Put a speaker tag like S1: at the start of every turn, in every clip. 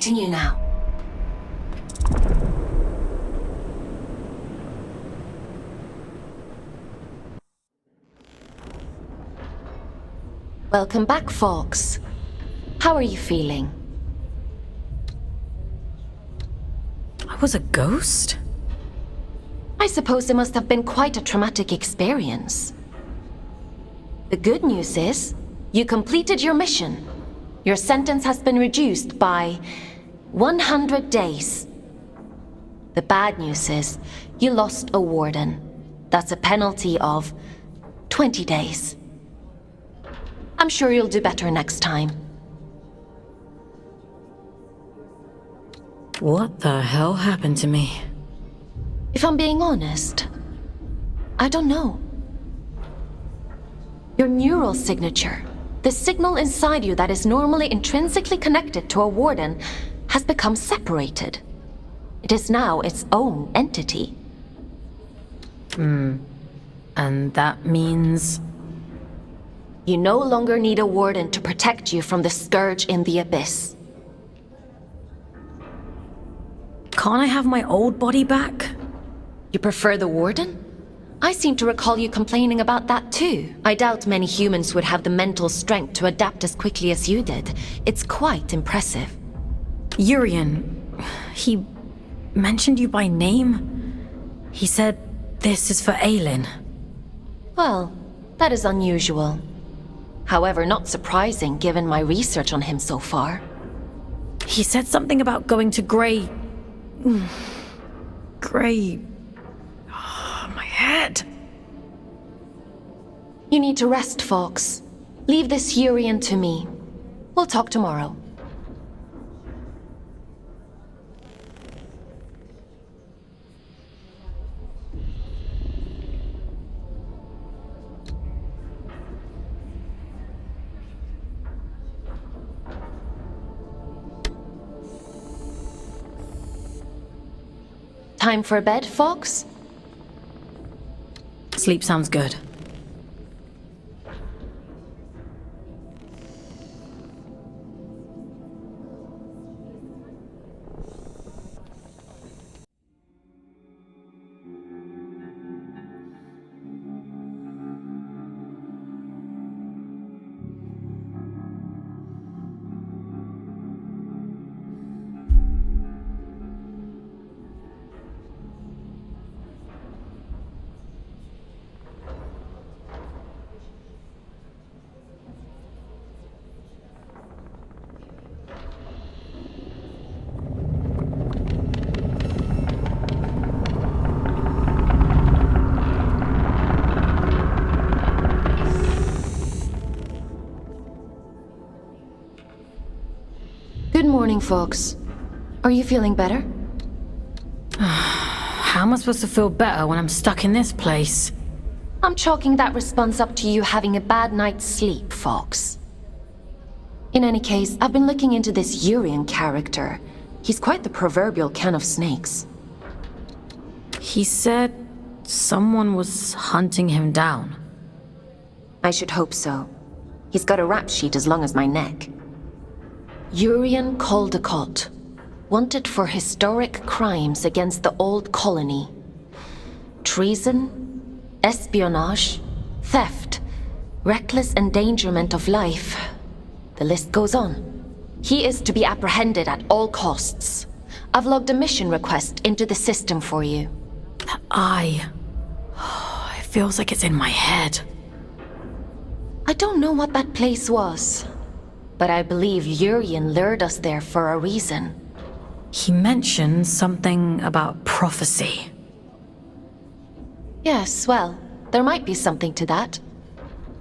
S1: expecting you now. Welcome back, Fawkes. How are you feeling?
S2: I was a ghost?
S1: I suppose it must have been quite a traumatic experience. The good news is, you completed your mission. Your sentence has been reduced by 100 days. The bad news is, you lost a warden. That's a penalty of 20 days. I'm sure you'll do better next time.
S2: What the hell happened to me?
S1: If I'm being honest, I don't know. Your neural signature, the signal inside you that is normally intrinsically connected to a warden, has become separated. It is now its own entity.
S2: And that means...
S1: You no longer need a warden to protect you from the scourge in the abyss.
S2: Can't I have my old body back?
S1: You prefer the warden? I seem to recall you complaining about that too. I doubt many humans would have the mental strength to adapt as quickly as you did. It's quite impressive.
S2: Urian, he mentioned you by name? He said this is for Aylin.
S1: Well, that is unusual. However, not surprising given my research on him so far.
S2: He said something about going to Grey... my head.
S1: You need to rest, Fawkes. Leave this Urian to me. We'll talk tomorrow. Time for bed, Fawkes?
S2: Sleep sounds good.
S1: Good morning, Fawkes. Are you feeling better?
S2: How am I supposed to feel better when I'm stuck in this place?
S1: I'm chalking that response up to you having a bad night's sleep, Fawkes. In any case, I've been looking into this Urian character. He's quite the proverbial can of snakes.
S2: He said someone was hunting him down.
S1: I should hope so. He's got a rap sheet as long as my neck. Urian Caldecott, wanted for historic crimes against the old colony. Treason, espionage, theft, reckless endangerment of life. The list goes on. He is to be apprehended at all costs. I've logged a mission request into the system for you.
S2: That eye... it feels like it's in my head.
S1: I don't know what that place was, but I believe Urian lured us there for a reason.
S2: He mentioned something about prophecy.
S1: Yes, well, there might be something to that.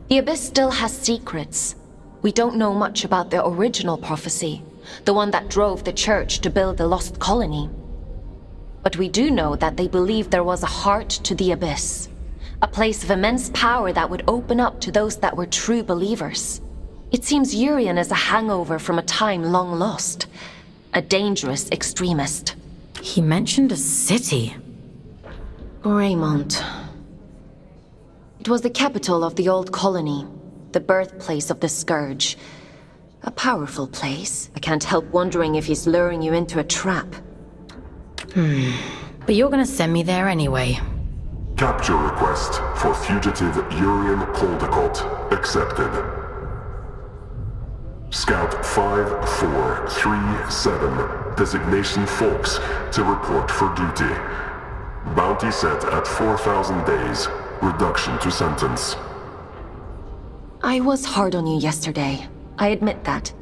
S1: The Abyss still has secrets. We don't know much about the original prophecy, the one that drove the Church to build the Lost Colony. But we do know that they believed there was a heart to the Abyss, a place of immense power that would open up to those that were true believers. It seems Urian is a hangover from a time long lost, a dangerous extremist.
S2: He mentioned a city.
S1: Greymont. It was the capital of the old colony, the birthplace of the Scourge. A powerful place. I can't help wondering if he's luring you into a trap.
S2: But you're gonna send me there anyway.
S3: Capture request for fugitive Urian Coldicott accepted. Scout 5437, designation Fawkes, to report for duty. Bounty set at 4,000 days. Reduction to sentence.
S1: I was hard on you yesterday. I admit that.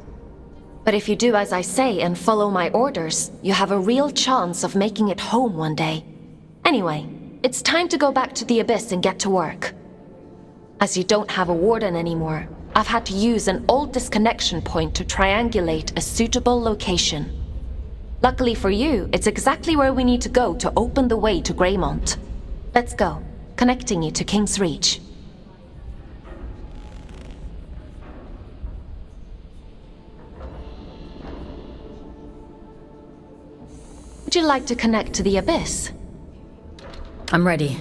S1: But if you do as I say and follow my orders, you have a real chance of making it home one day. Anyway, it's time to go back to the Abyss and get to work. As you don't have a warden anymore, I've had to use an old disconnection point to triangulate a suitable location. Luckily for you, it's exactly where we need to go to open the way to Greymont. Let's go, connecting you to King's Reach. Would you like to connect to the Abyss?
S2: I'm ready.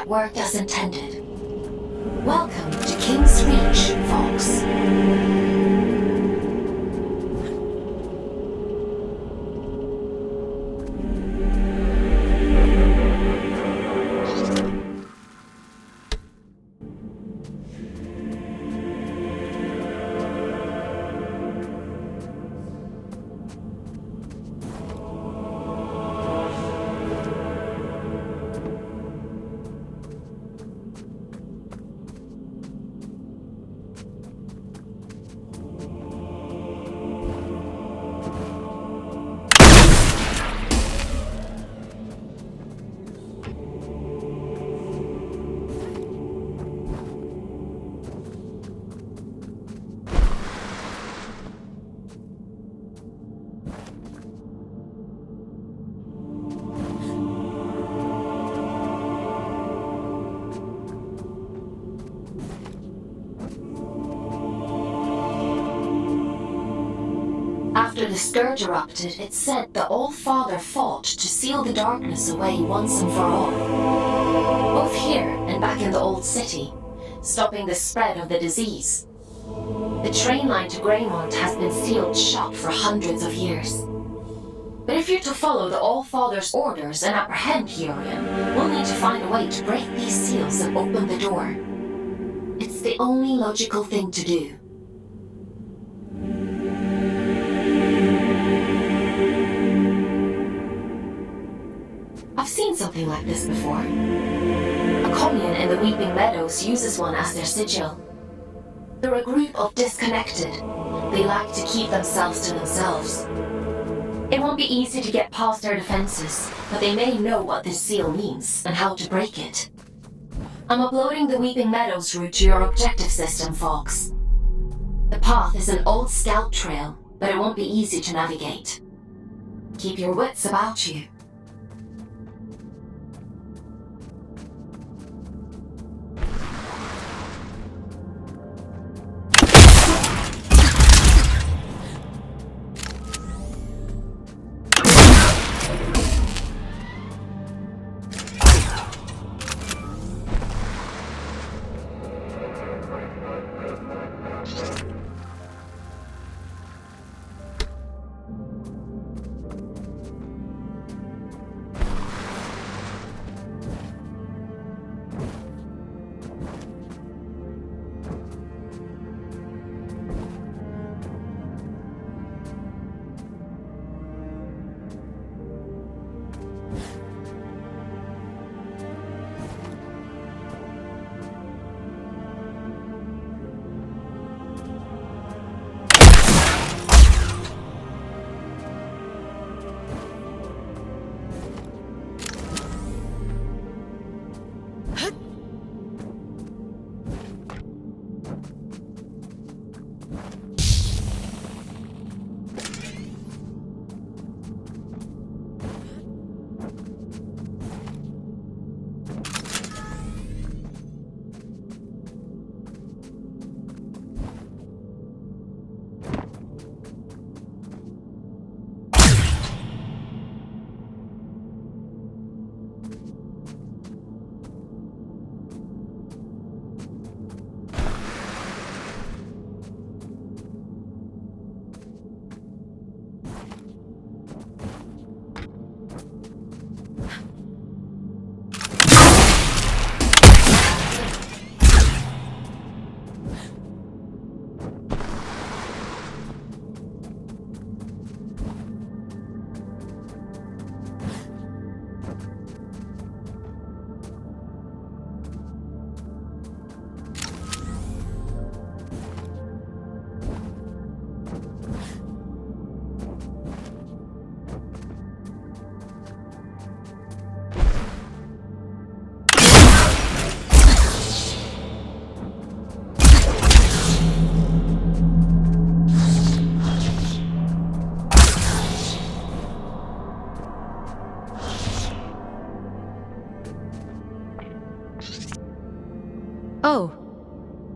S1: Worked as intended. Welcome to King's Reach, Fawkes. After the Scourge erupted, it said the All-Father fought to seal the darkness away once and for all. Both here and back in the Old City, stopping the spread of the disease. The train line to Greymont has been sealed shut for hundreds of years. But if you're to follow the All-Father's orders and apprehend Urian, we'll need to find a way to break these seals and open the door. It's the only logical thing to do. I've seen something like this before. A commune in the Weeping Meadows uses one as their sigil. They're a group of disconnected. They like to keep themselves to themselves. It won't be easy to get past their defenses, but they may know what this seal means and how to break it. I'm uploading the Weeping Meadows route to your objective system, Fawkes. The path is an old scout trail, but it won't be easy to navigate. Keep your wits about you.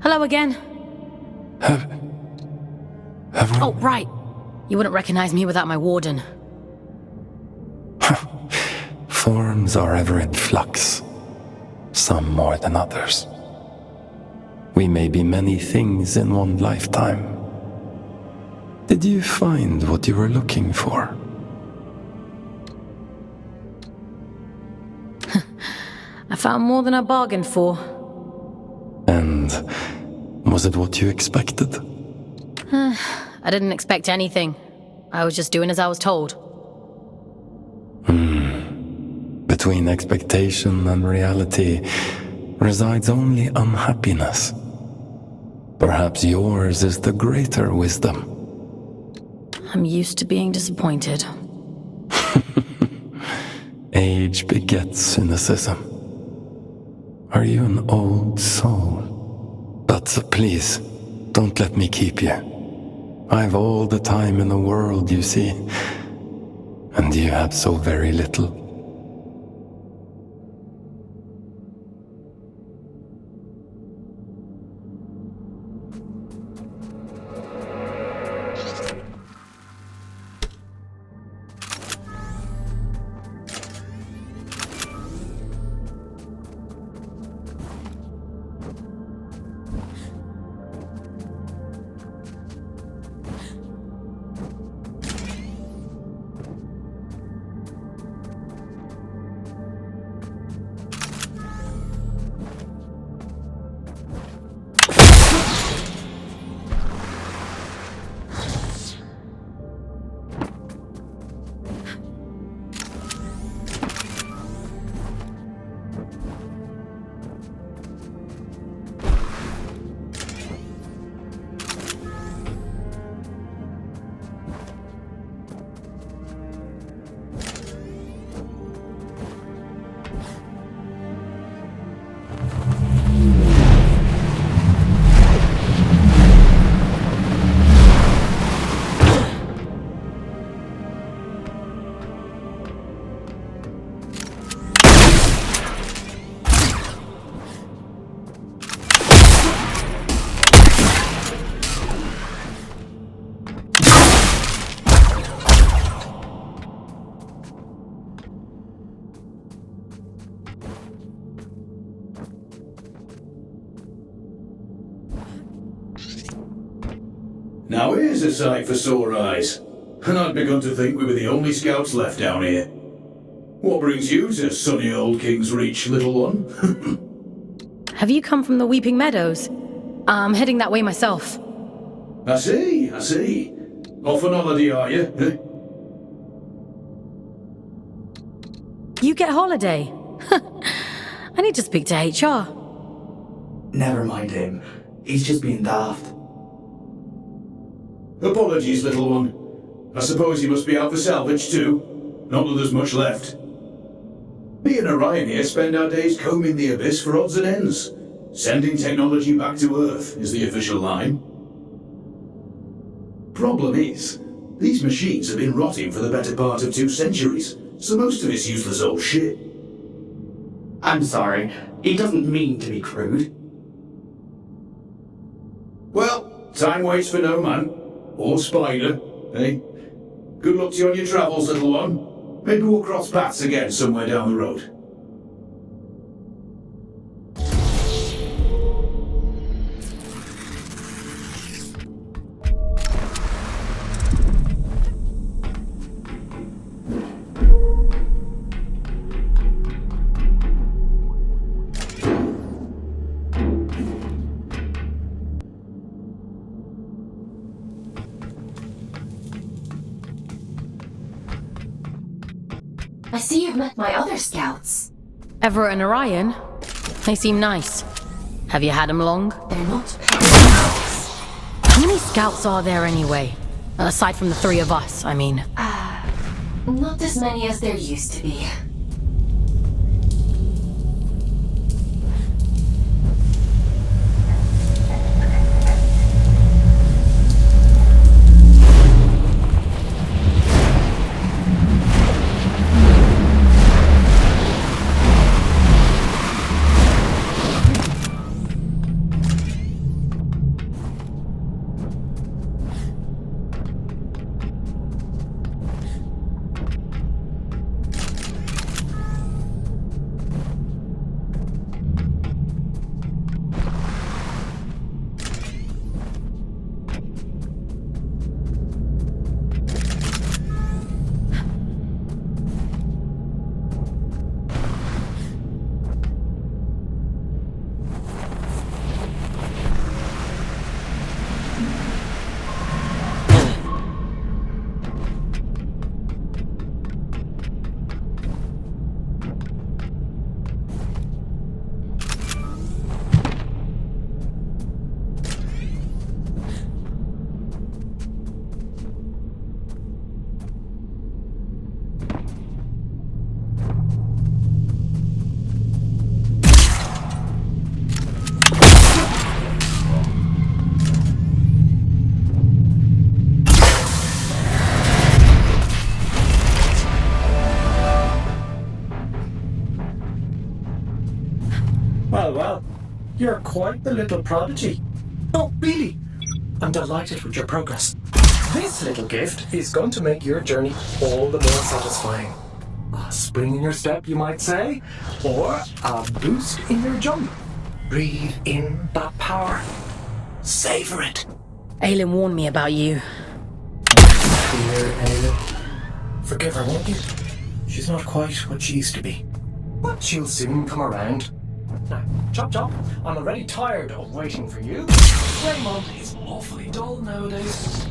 S2: Hello again.
S4: Have we...
S2: Oh, right. You wouldn't recognize me without my warden.
S4: Forms are ever in flux, some more than others. We may be many things in one lifetime. Did you find what you were looking for?
S2: I found more than I bargained for.
S4: And was it what you expected?
S2: I didn't expect anything. I was just doing as I was told.
S4: Between expectation and reality resides only unhappiness. Perhaps yours is the greater wisdom.
S2: I'm used to being disappointed.
S4: Age begets cynicism. Are you an old soul? But please, don't let me keep you. I've all the time in the world, you see. And you have so very little.
S5: Now here's a sight for sore eyes. And I'd begun to think we were the only scouts left down here. What brings you to sunny old King's Reach, little one?
S2: Have you come from the Weeping Meadows? I'm heading that way myself.
S5: I see. Off on holiday, are you? Eh?
S2: You get holiday? I need to speak to HR.
S6: Never mind him. He's just being daft.
S5: Apologies, little one. I suppose you must be out for salvage too. Not that there's much left. Me and Orion here spend our days combing the abyss for odds and ends. Sending technology back to Earth is the official line. Problem is, these machines have been rotting for the better part of 2 centuries, so most of it's useless old shit.
S6: I'm sorry. He doesn't mean to be crude.
S5: Well, time waits for no man. Or spider, eh? Good luck to you on your travels, little one. Maybe we'll cross paths again somewhere down the road.
S1: I see you've met my other scouts.
S2: Everett and Orion? They seem nice. Have you had them long?
S1: They're not scouts.
S2: How many scouts are there anyway? Aside from the 3 of us, I mean.
S1: Not as many as there used to be.
S7: You're quite the little prodigy. Oh, really? I'm delighted with your progress. This little gift is going to make your journey all the more satisfying. A spring in your step, you might say, or a boost in your jump. Breathe in that power. Savor it.
S2: Aylin warned me about you.
S7: Dear Aylin. Forgive her, won't you? She's not quite what she used to be. But she'll soon come around. Now, chop chop, I'm already tired of waiting for you. Greymont is awfully dull nowadays.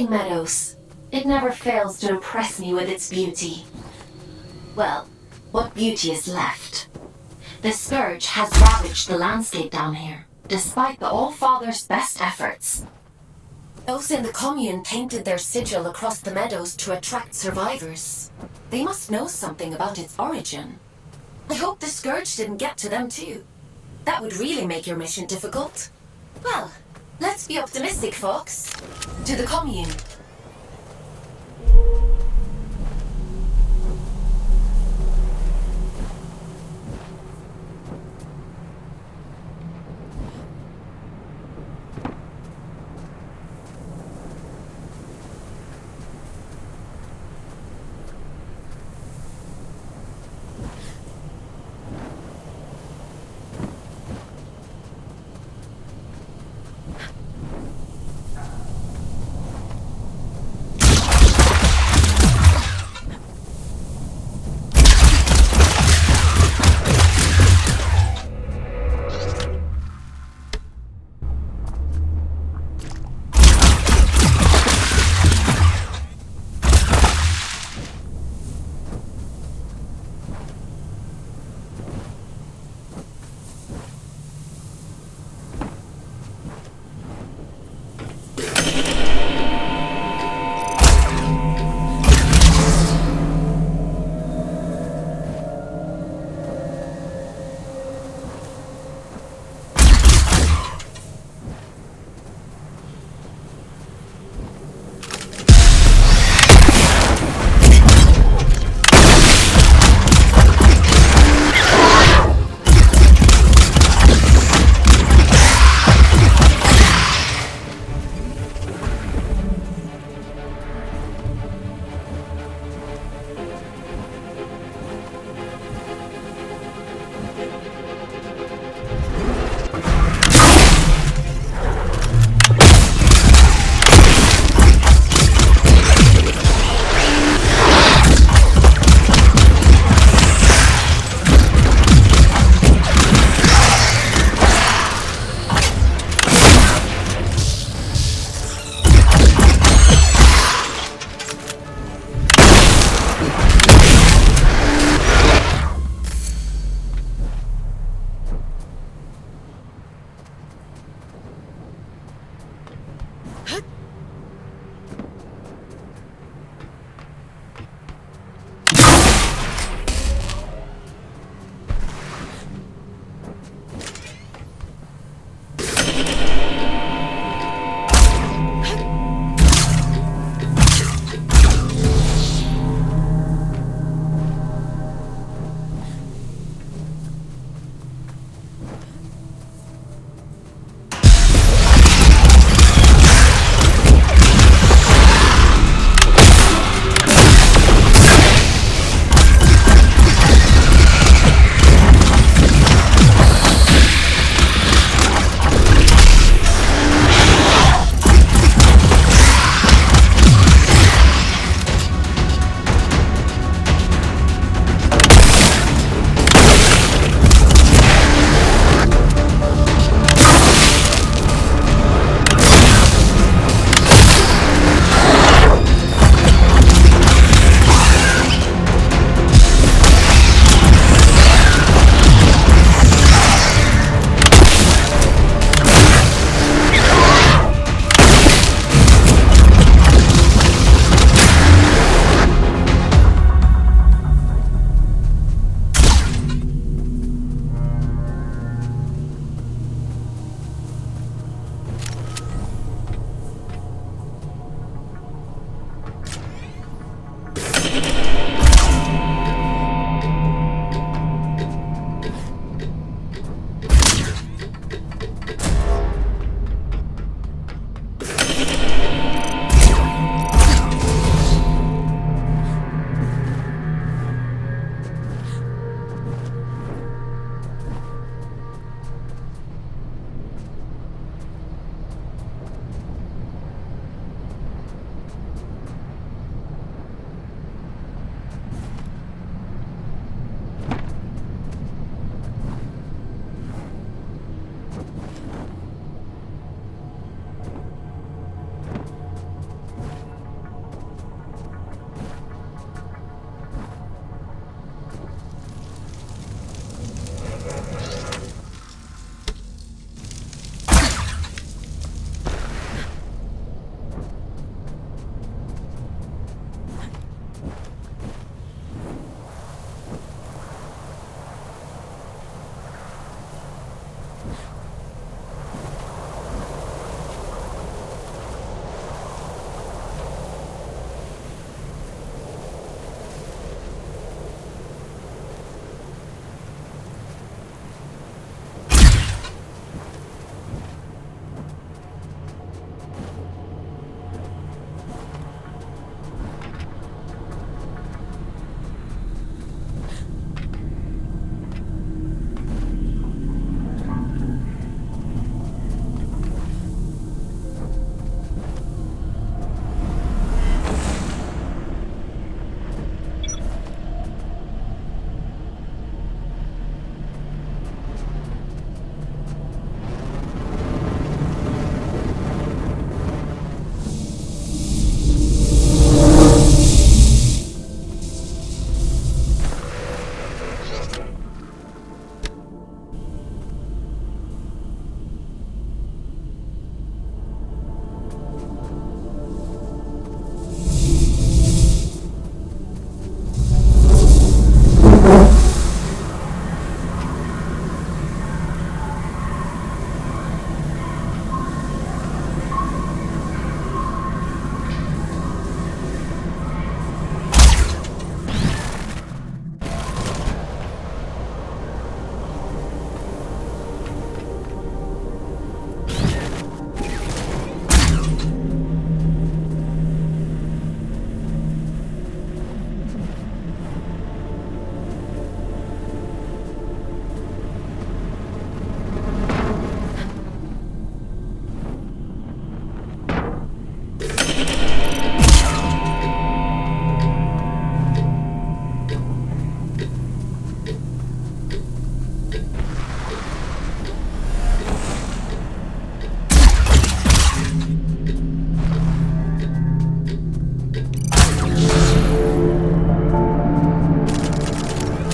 S1: rolling meadows. It never fails to impress me with its beauty. Well, what beauty is left? The Scourge has ravaged the landscape down here, despite the All-Father's best efforts. Those in the commune painted their sigil across the meadows to attract survivors. They must know something about its origin. I hope the Scourge didn't get to them too. That would really make your mission difficult. Well, let's be optimistic, Fawkes. To the commune.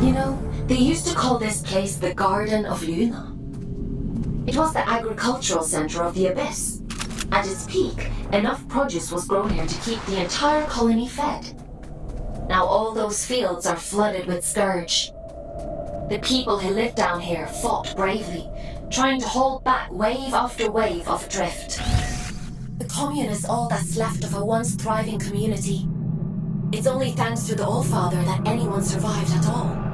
S1: You know, they used to call this place the Garden of Luna. It was the agricultural center of the Abyss. At its peak, enough produce was grown here to keep the entire colony fed. Now all those fields are flooded with scourge. The people who lived down here fought bravely, trying to hold back wave after wave of drift. The commune is all that's left of a once thriving community. It's only thanks to the Allfather that anyone survived at all.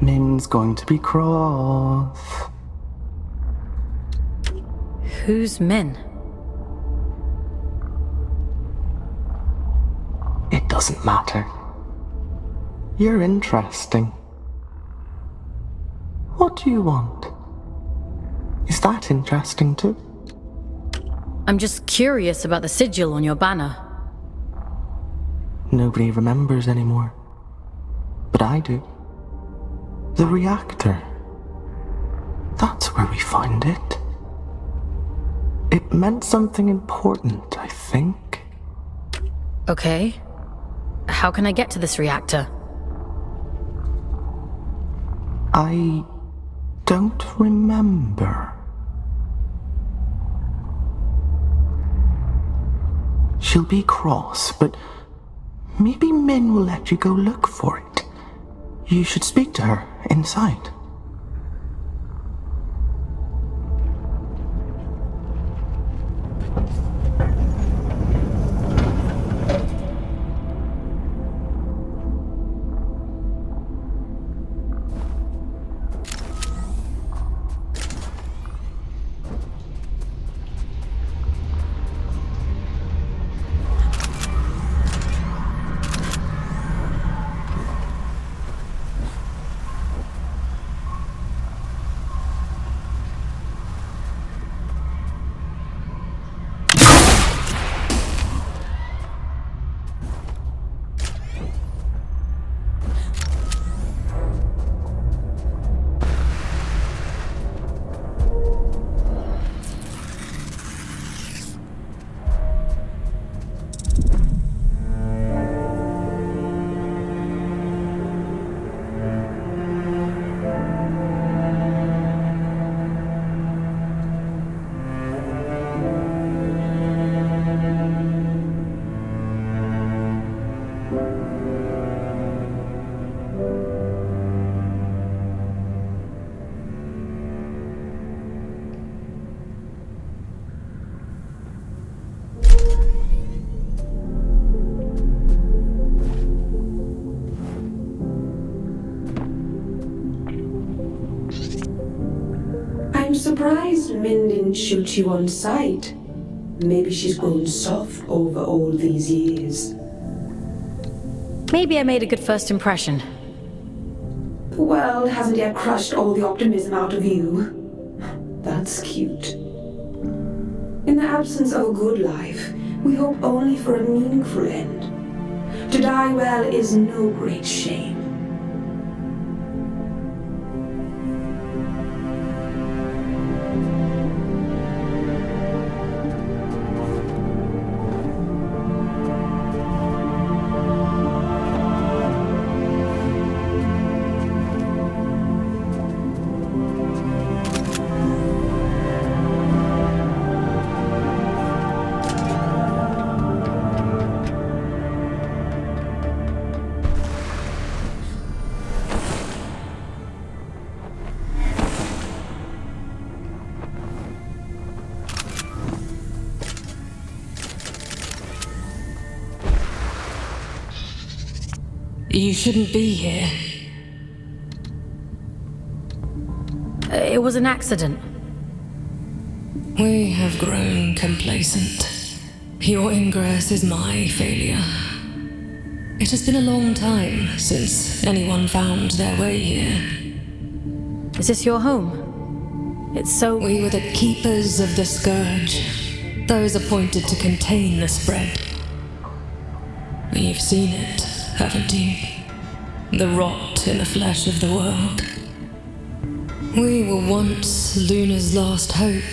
S8: Min's going to be cross.
S2: Who's Min?
S8: It doesn't matter. You're interesting. What do you want? Is that interesting too?
S2: I'm just curious about the sigil on your banner.
S8: Nobody remembers anymore. But I do. The reactor. That's where we find it. It meant something important, I think.
S2: Okay. How can I get to this reactor?
S8: I don't remember. She'll be cross, but maybe Min will let you go look for it. You should speak to her inside.
S9: I'm surprised Min didn't shoot you on sight. Maybe she's grown soft over all these years.
S2: Maybe I made a good first impression.
S9: Well, hasn't yet crushed all the optimism out of you. That's cute. In the absence of a good life, we hope only for a meaningful end. To die well is no great shame.
S10: You shouldn't be here.
S2: It was an accident.
S10: We have grown complacent. Your ingress is my failure. It has been a long time since anyone found their way here.
S2: Is this your home? It's so...
S10: We were the keepers of the scourge, those appointed to contain the spread. You've seen it, haven't you? The rot in the flesh of the world. We were once Luna's last hope.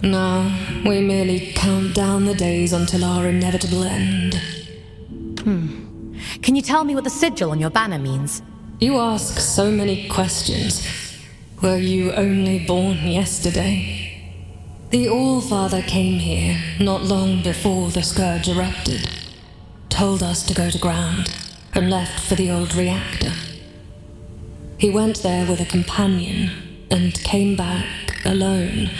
S10: Now, we merely count down the days until our inevitable end.
S2: Can you tell me what the sigil on your banner means?
S10: You ask so many questions. Were you only born yesterday? The All-Father came here not long before the scourge erupted. Told us to go to ground, and left for the old reactor. He went there with a companion, and came back alone.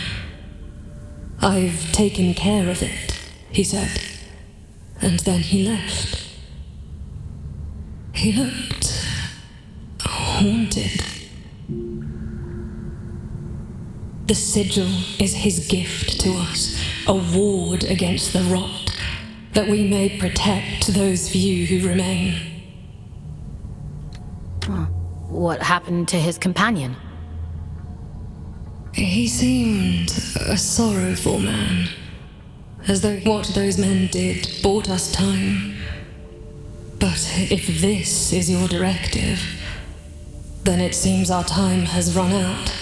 S10: I've taken care of it, he said, and then he left. He looked haunted. The sigil is his gift to us, a ward against the rot, that we may protect those few who remain.
S2: What happened to his companion?
S10: He seemed a sorrowful man, as though what those men did bought us time. But if this is your directive, then it seems our time has run out.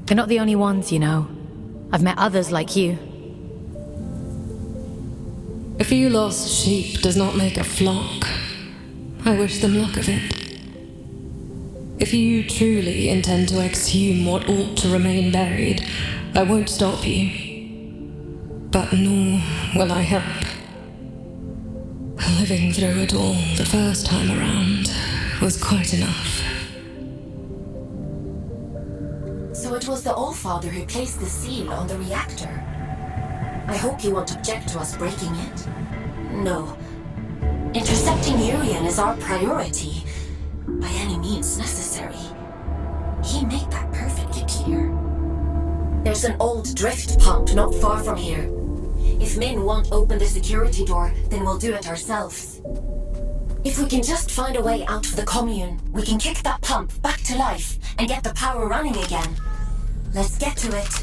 S2: They're not the only ones, you know. I've met others like you.
S10: A few lost sheep does not make a flock. I wish them luck of it. If you truly intend to exhume what ought to remain buried, I won't stop you. But nor will I help. Living through it all the first time around was quite enough.
S1: So it was the Allfather who placed the seal on the reactor. I hope you won't object to us breaking it. No. Intercepting Urian is our priority, by any means necessary. He made that perfectly clear. There's an old drift pump not far from here. If Min won't open the security door, then we'll do it ourselves. If we can just find a way out of the commune, we can kick that pump back to life and get the power running again. Let's get to it.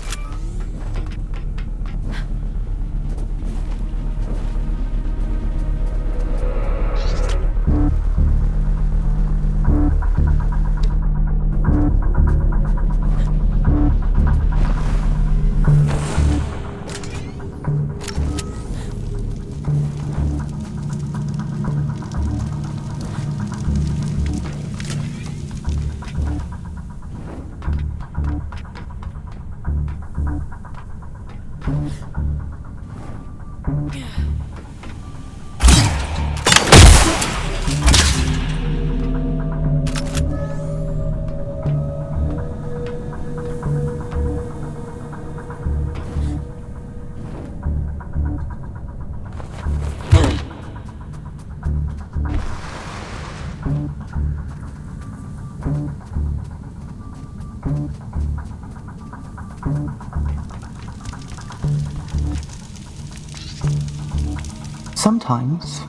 S8: Sometimes,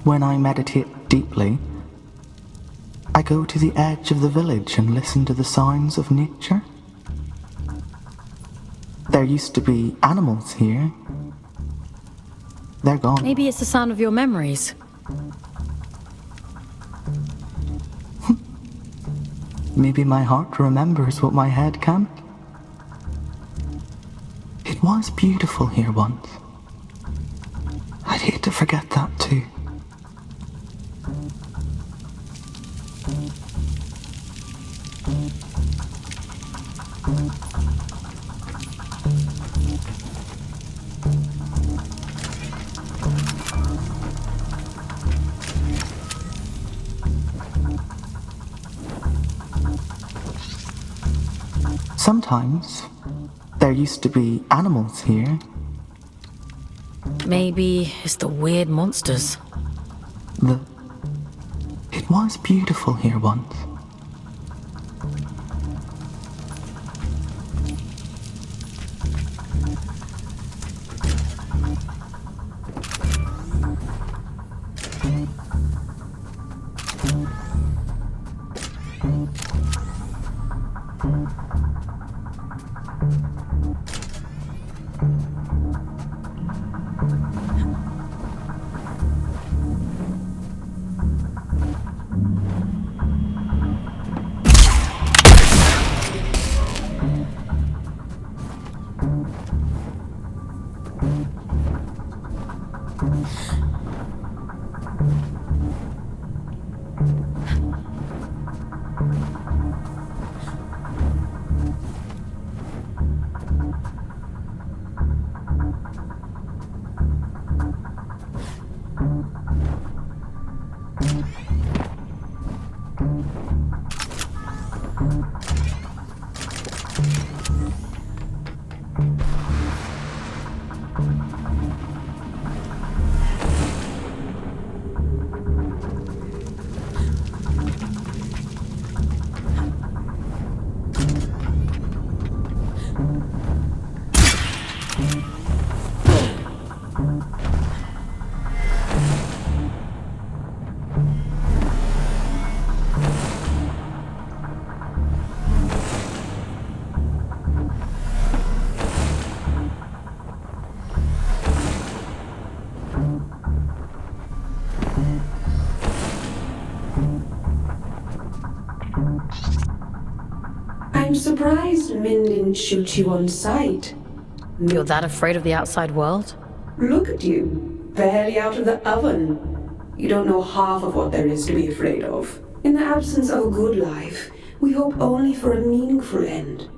S8: when I meditate deeply, I go to the edge of the village and listen to the sounds of nature. There used to be animals here. They're gone.
S2: Maybe it's the sound of your memories.
S8: Maybe my heart remembers what my head can't. It was beautiful here once. I'd hate to forget that too. Sometimes, there used to be animals here.
S2: Maybe it's the weird monsters.
S8: It was beautiful here once.
S9: I'm surprised Min didn't shoot you on sight.
S2: You're that afraid of the outside world?
S9: Look at you, barely out of the oven. You don't know half of what there is to be afraid of. In the absence of a good life, we hope only for a meaningful end.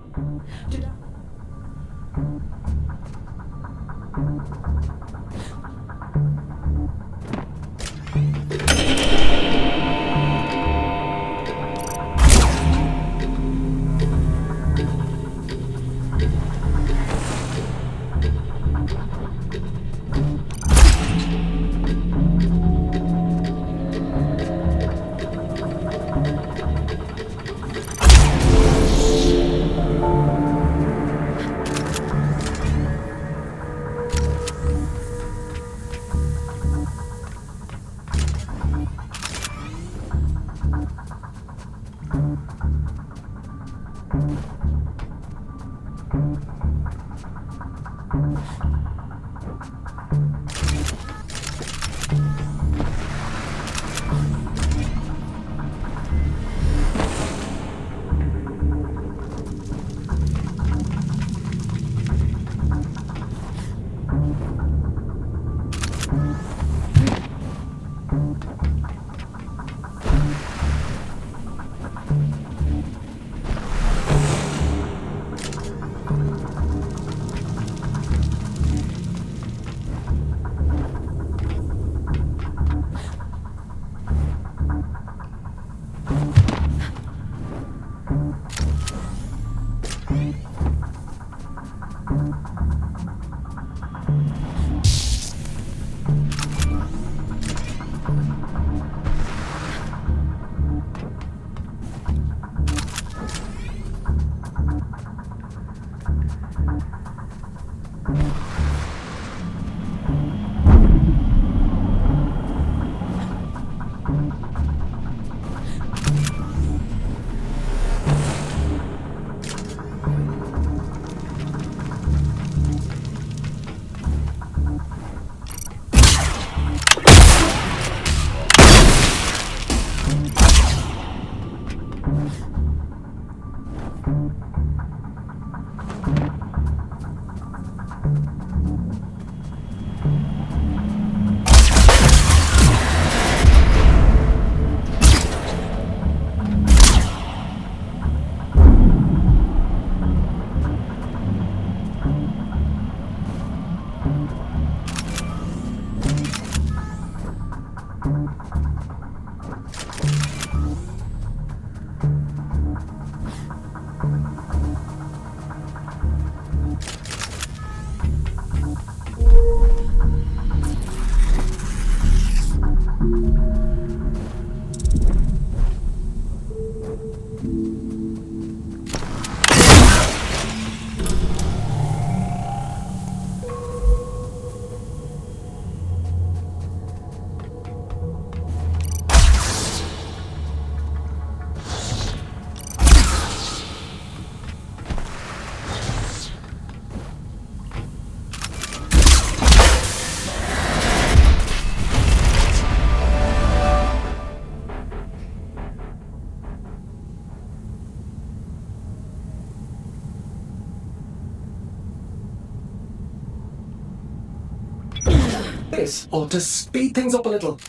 S7: This ought to speed things up a little.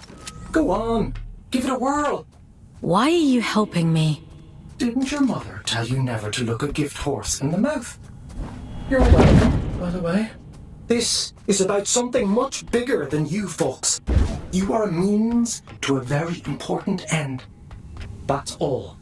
S7: Go on, give it a whirl.
S2: Why are you helping me?
S7: Didn't your mother tell you never to look a gift horse in the mouth? You're welcome, by the way. This is about something much bigger than you, Fawkes. You are a means to a very important end. That's all.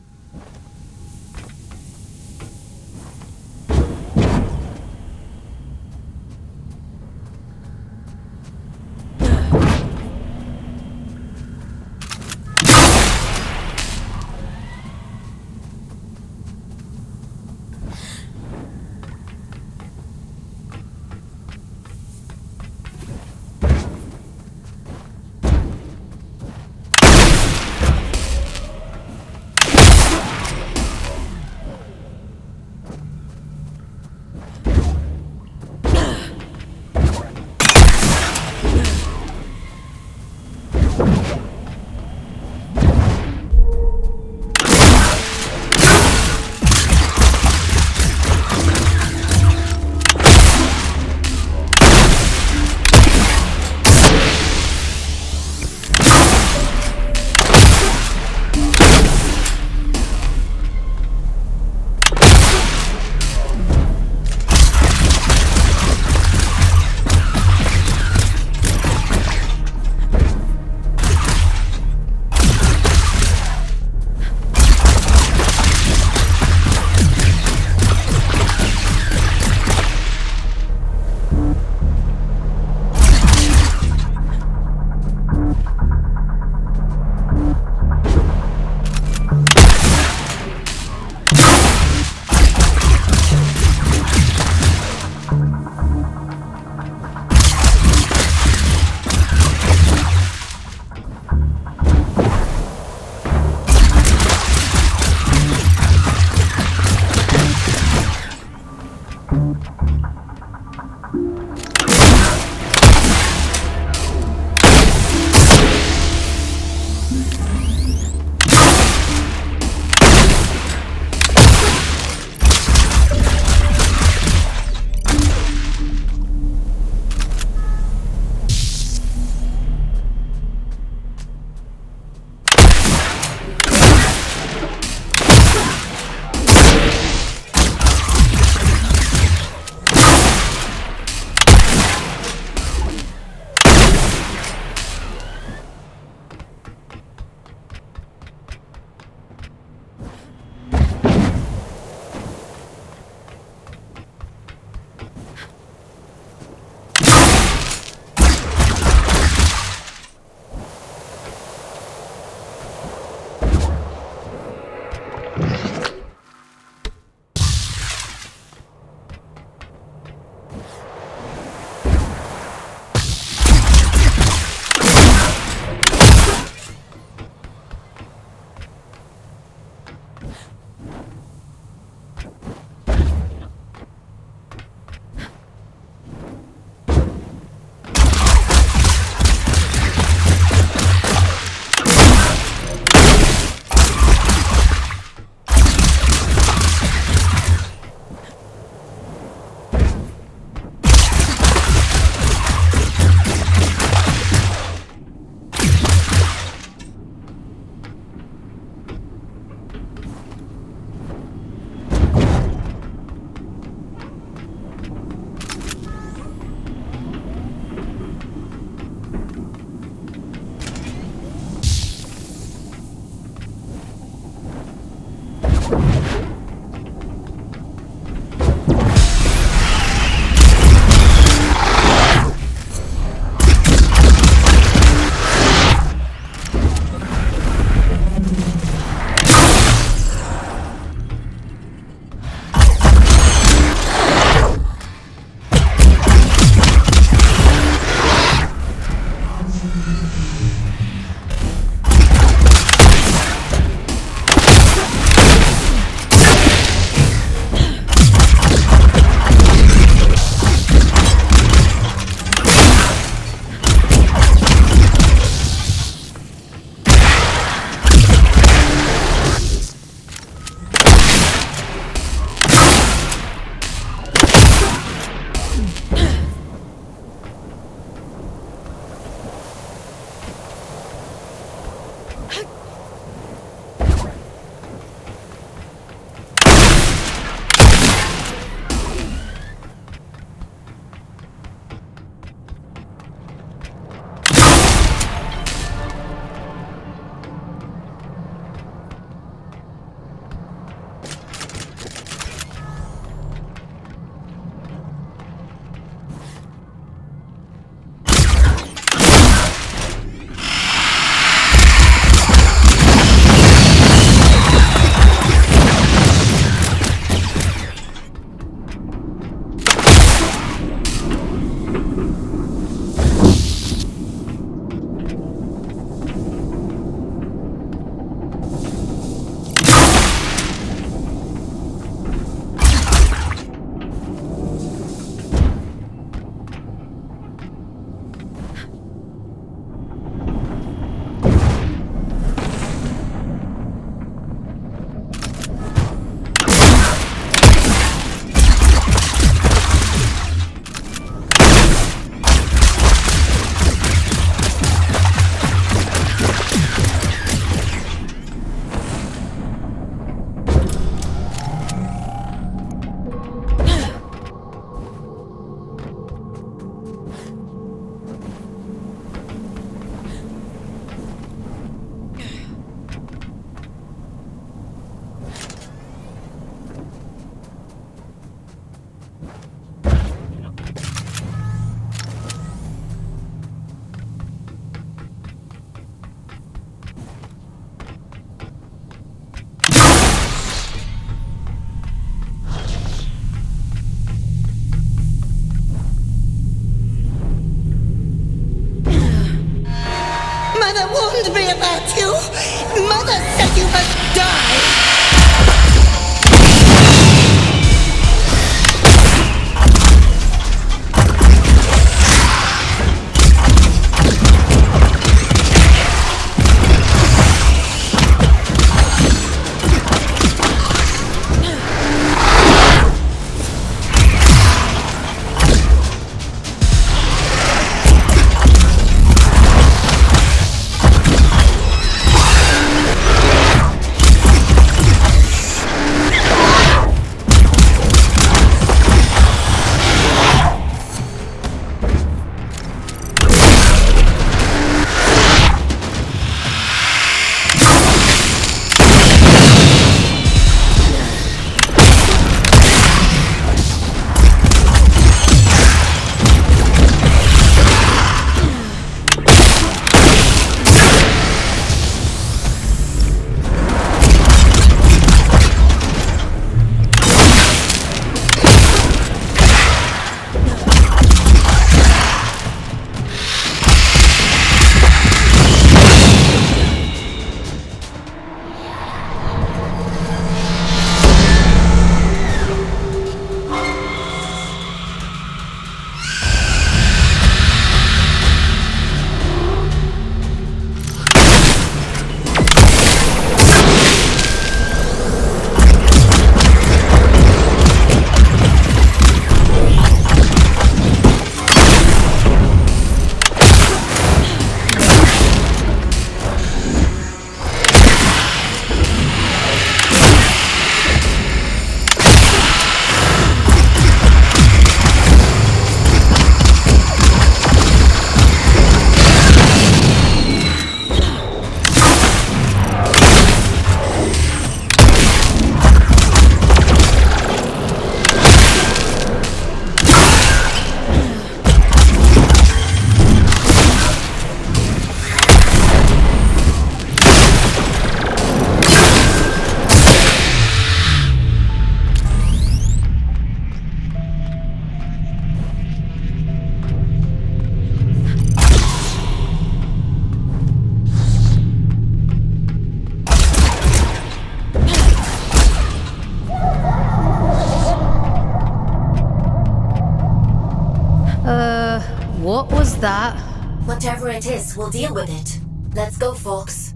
S1: Whatever it is, we'll deal with it. Let's go, Fawkes.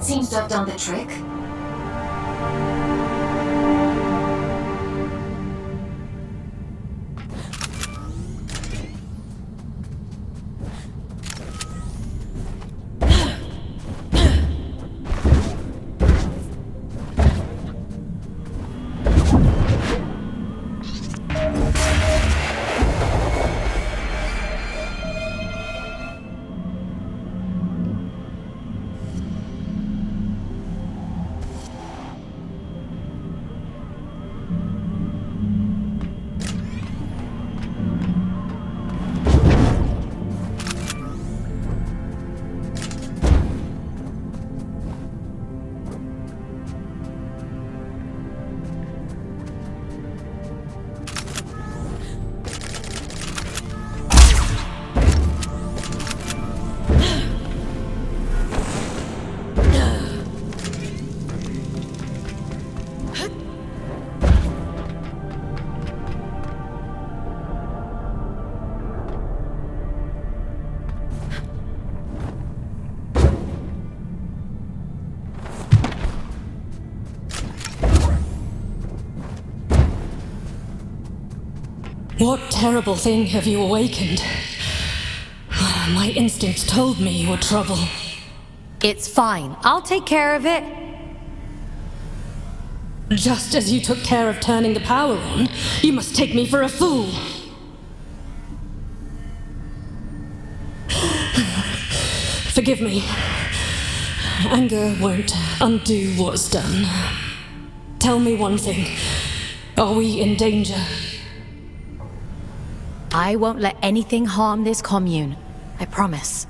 S1: Seems to have done the trick.
S10: What terrible thing have you awakened? My instincts told me you were trouble.
S2: It's fine. I'll take care of it.
S10: Just as you took care of turning the power on, you must take me for a fool. Forgive me. Anger won't undo what's done. Tell me one thing. Are we in danger?
S2: I won't let anything harm this commune. I promise.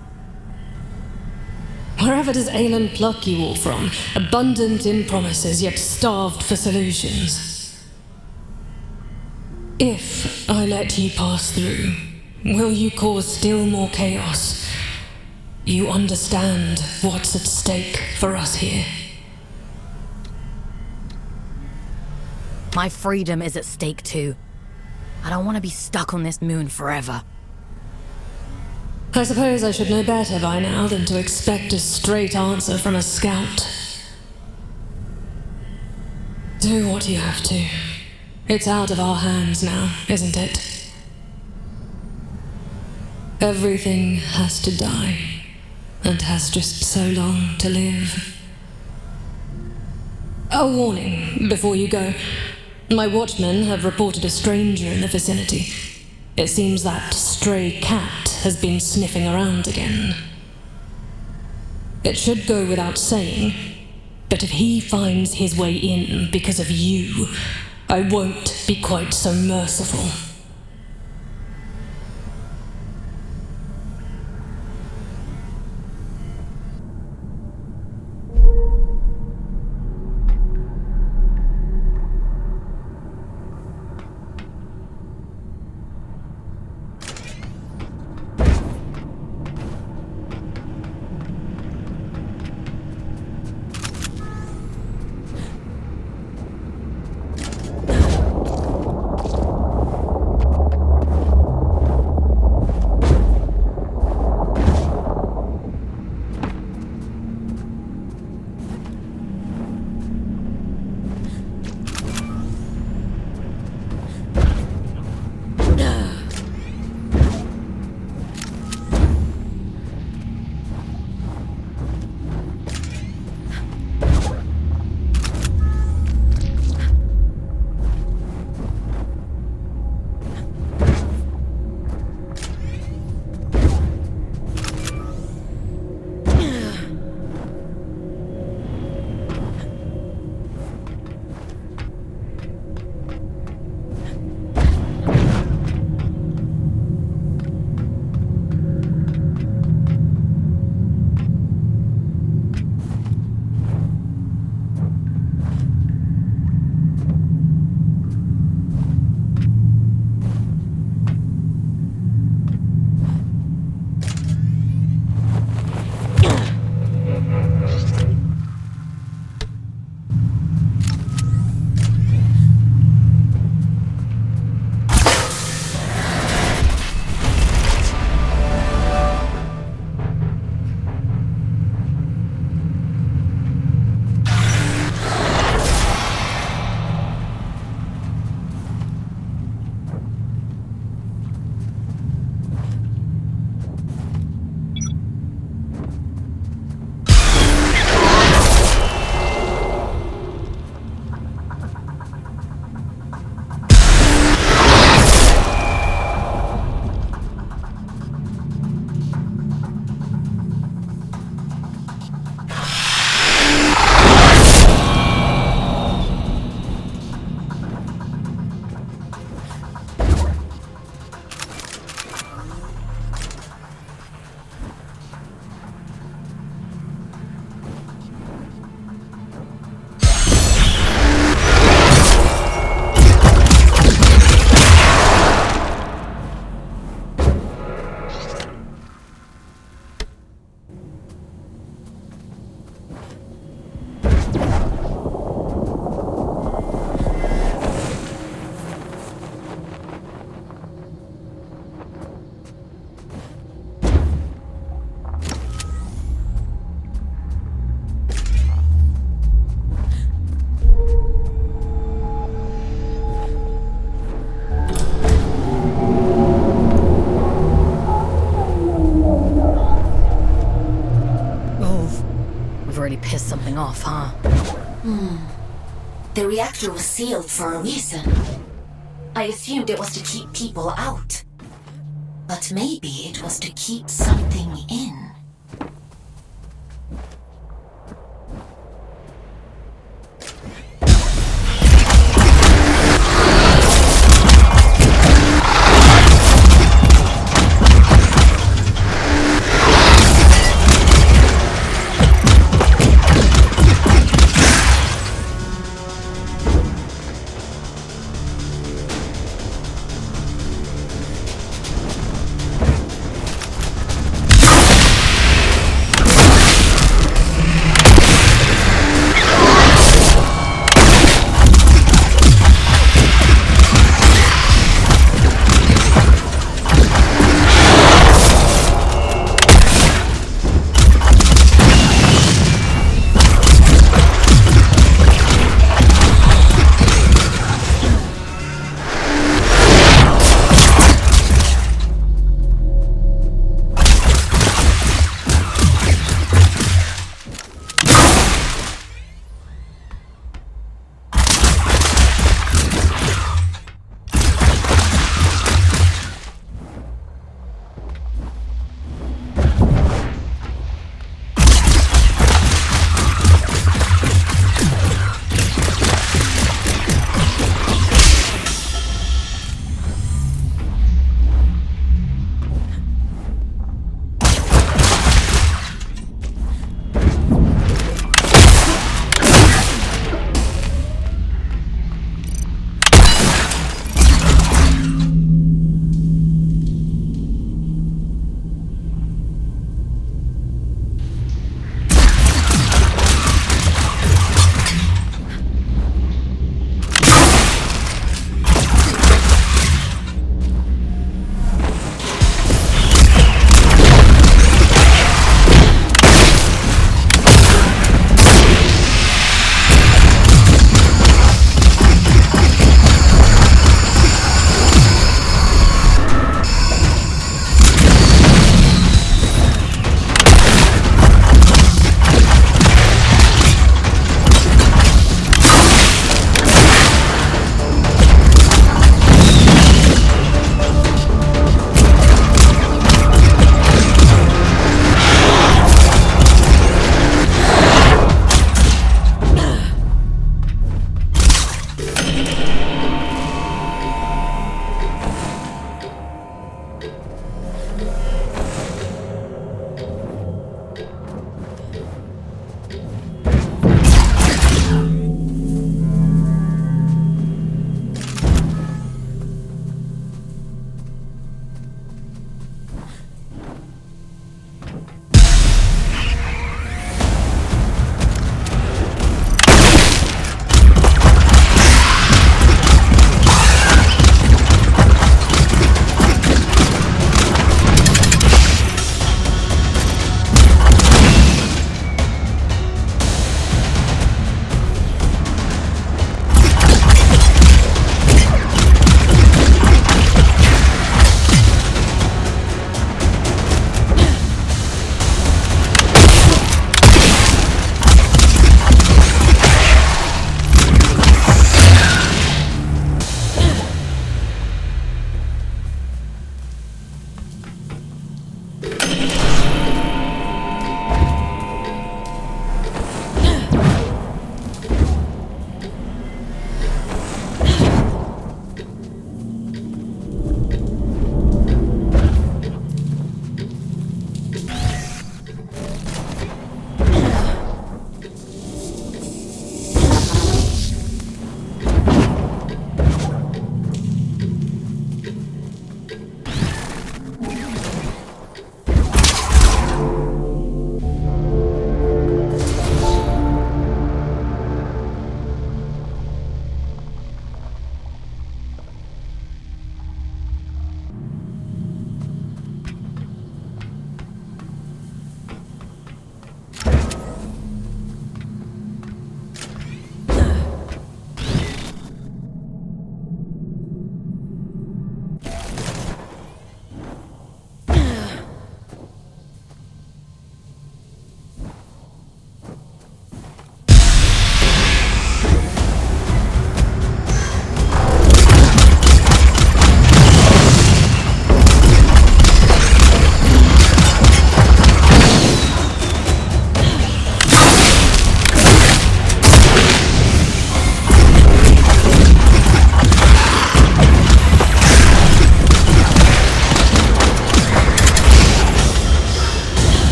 S10: Wherever does Aylin pluck you all from? Abundant in promises, yet starved for solutions. If I let you pass through, will you cause still more chaos? You understand what's at stake for us here.
S2: My freedom is at stake too. I don't want to be stuck on this moon forever.
S10: I suppose I should know better by now than to expect a straight answer from a scout. Do what you have to. It's out of our hands now, isn't it? Everything has to die, and has just so long to live. A warning before you go. My watchmen have reported a stranger in the vicinity. It seems that stray cat has been sniffing around again. It should go without saying, but if he finds his way in because of you, I won't be quite so merciful.
S1: The reactor was sealed for a reason. I assumed it was to keep people out. But maybe it was to keep something in.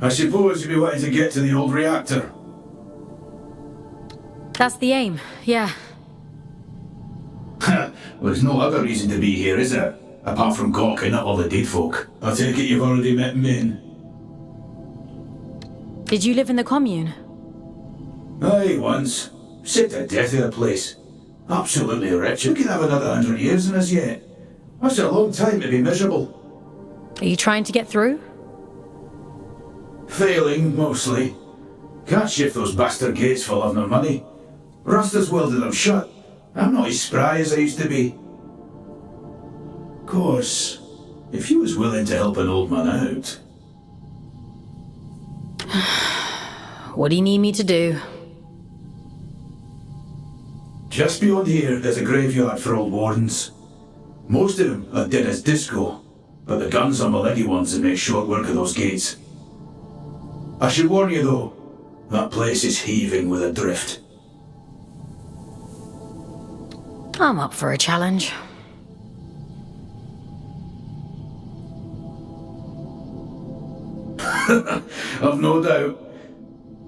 S5: I suppose you'd be wanting to get to the old reactor.
S2: That's the aim, yeah.
S5: Well, there's no other reason to be here, is there? Apart from gawking at all the dead folk. I take it you've already met Min.
S2: Did you live in the commune?
S5: Aye, once. Sick to death of the place. Absolutely wretched. We could have another 100 years in us yet. That's a long time to be miserable.
S2: Are you trying to get through?
S5: Failing, mostly. Can't shift those bastard gates for love nor money. Rasta's welded them shut. I'm not as spry as I used to be. Of course, if you was willing to help an old man out...
S2: What do you need me to do?
S5: Just beyond here, there's a graveyard for old wardens. Most of them are dead as disco, but the guns are my leggy ones that make short work of those gates. I should warn you though, that place is heaving with a drift.
S2: I'm up for a challenge.
S5: I've no doubt.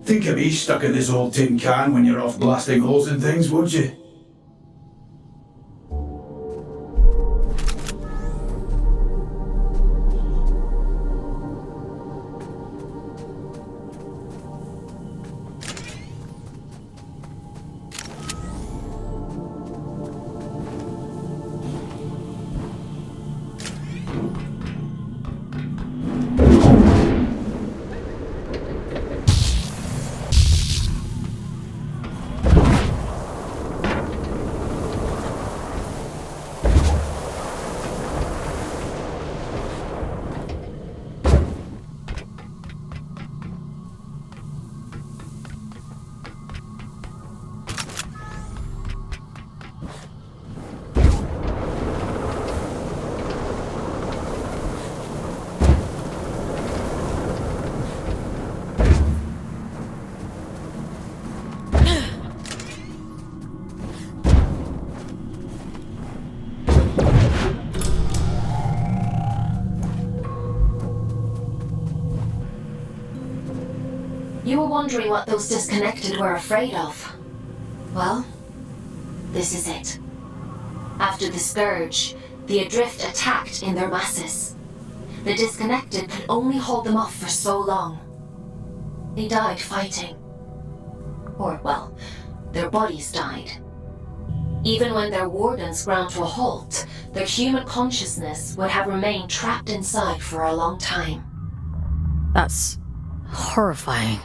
S5: Think of me stuck in this old tin can when you're off blasting holes in things, won't you?
S1: You were wondering what those disconnected were afraid of. Well, this is it. After the Scourge, the Adrift attacked in their masses. The disconnected could only hold them off for so long. They died fighting. Or, well, their bodies died. Even when their wardens ground to a halt, their human consciousness would have remained trapped inside for a long time.
S2: That's horrifying.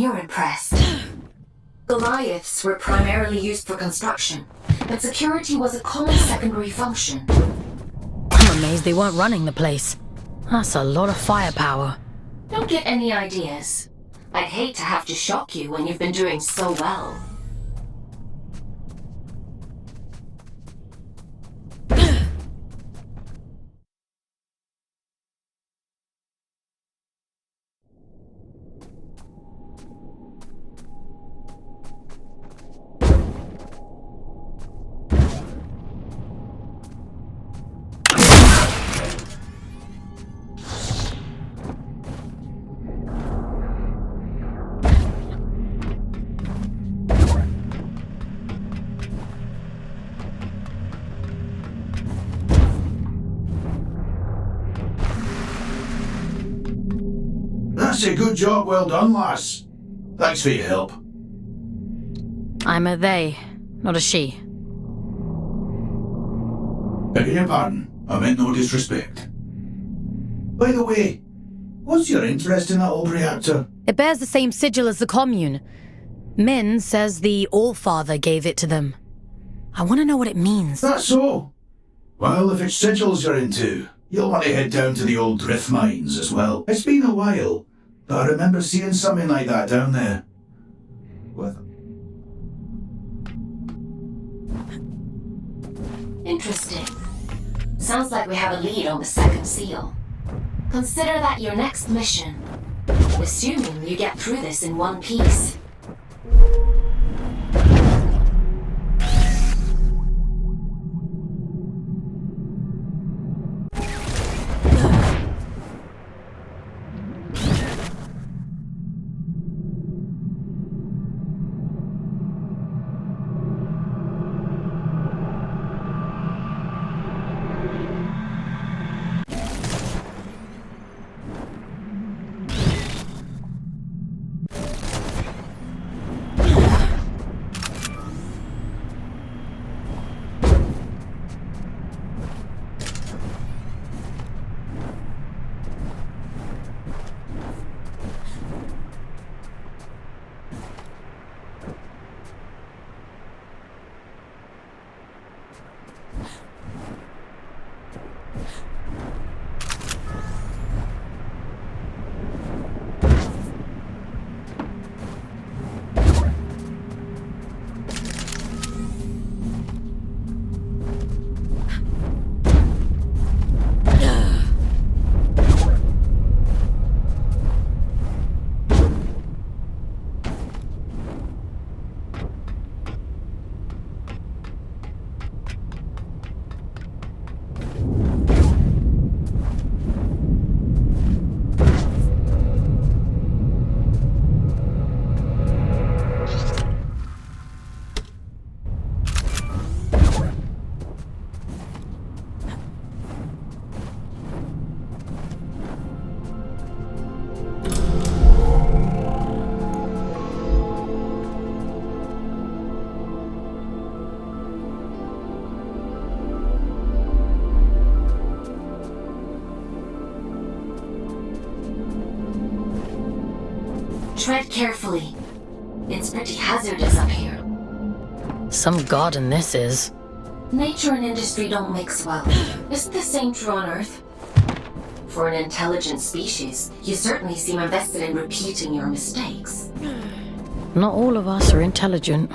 S1: You're impressed. Goliaths were primarily used for construction, but security was a common secondary function.
S2: I'm amazed they weren't running the place. That's a lot of firepower.
S1: Don't get any ideas. I'd hate to have to shock you when you've been doing so well.
S5: That's a good job, well done, lass. Thanks for your help.
S2: I'm a they, not a she.
S5: Begging your pardon, I meant no disrespect. By the way, what's your interest in that old reactor?
S2: It bears the same sigil as the commune. Min says the Allfather gave it to them. I want to know what it means.
S5: That's so. Well, if it's sigils you're into, you'll want to head down to the old drift mines as well. It's been a while, but I remember seeing something like that down there.
S1: Interesting. Sounds like we have a lead on the second seal. Consider that your next mission, assuming you get through this in one piece. Tread carefully. It's pretty hazardous up here.
S2: Some garden this is.
S1: Nature and industry don't mix well. Isn't the same true on Earth? For an intelligent species, you certainly seem invested in repeating your mistakes.
S2: Not all of us are intelligent.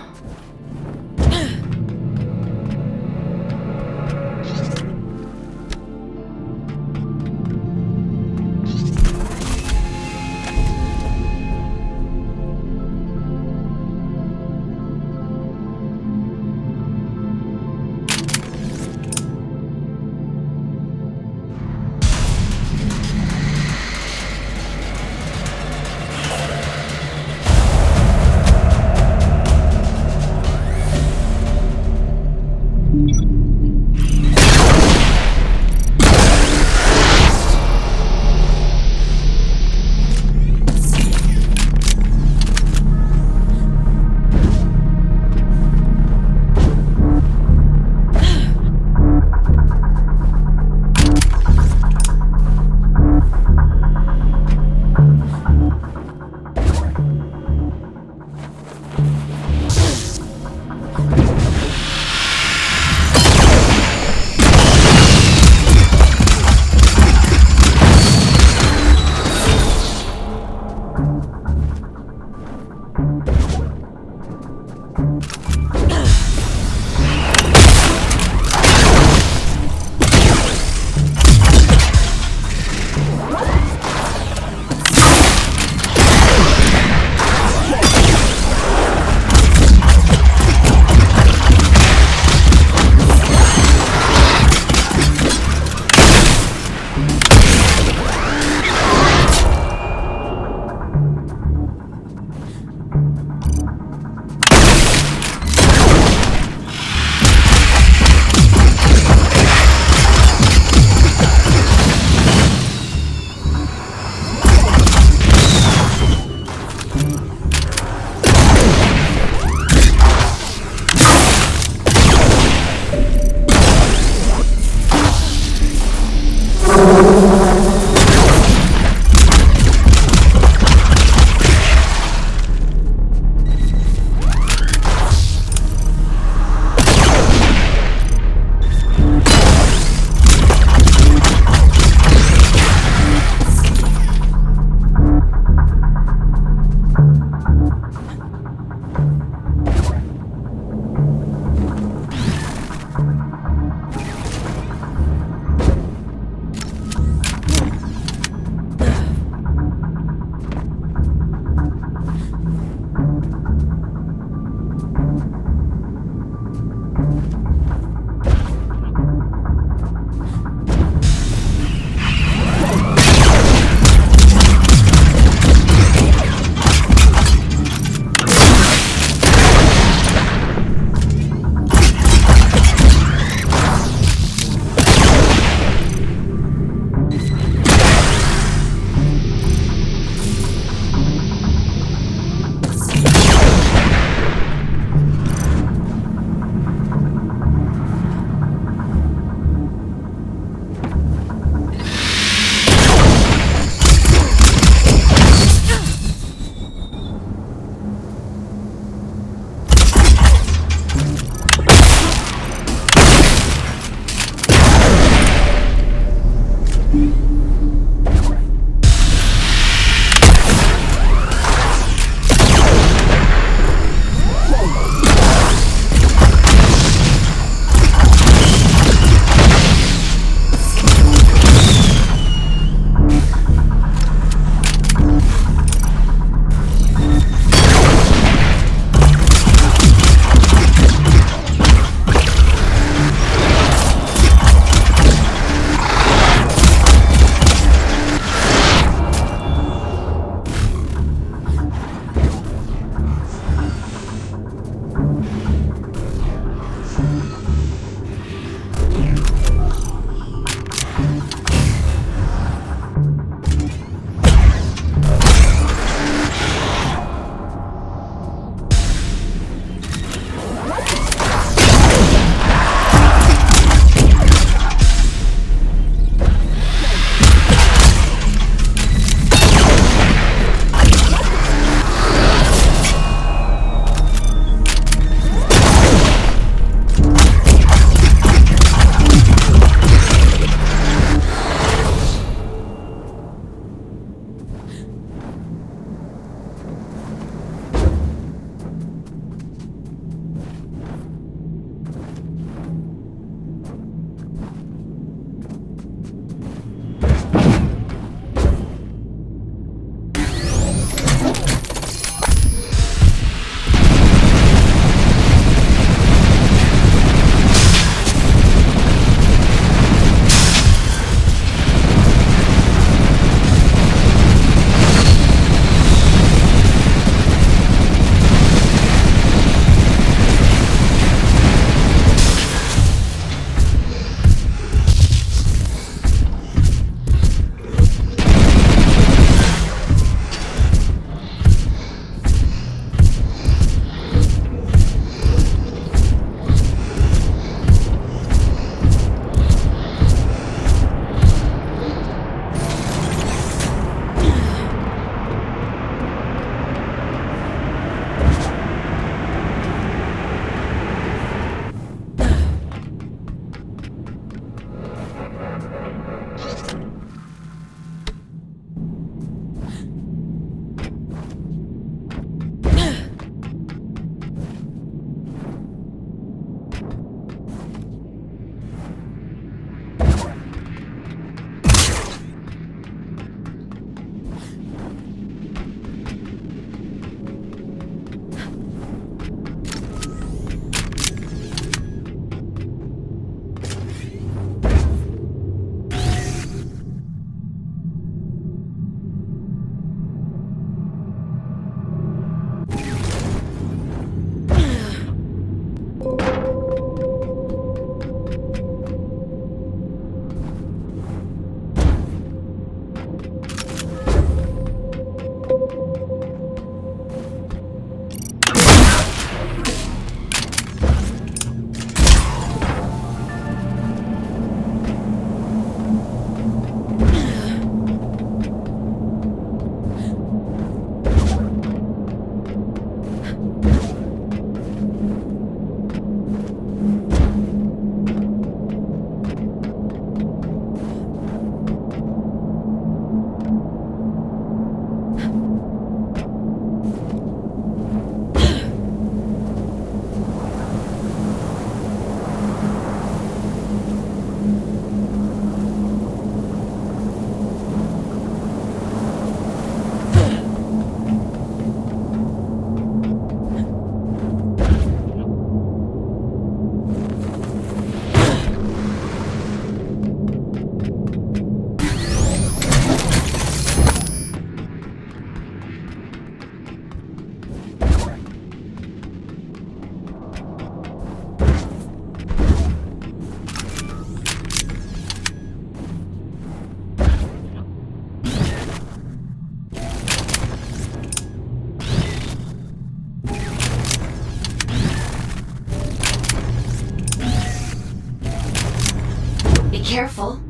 S1: careful.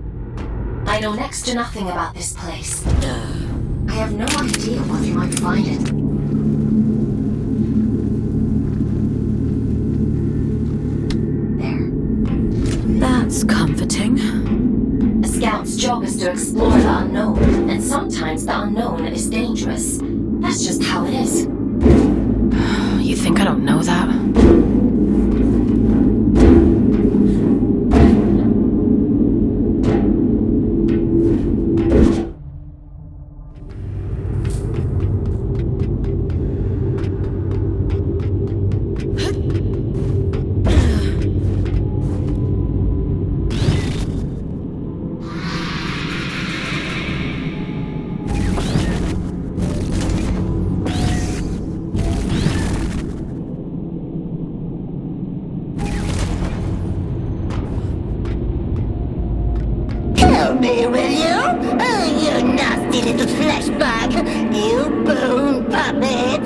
S1: I know next to nothing about this place. I have no idea where we might find it. There.
S2: That's comforting.
S1: A scout's job is to explore the unknown, and sometimes the unknown is dangerous. That's just how it is.
S2: You think I don't know that?
S11: Help me, will you? Oh, you nasty little flesh bag! You bone puppet!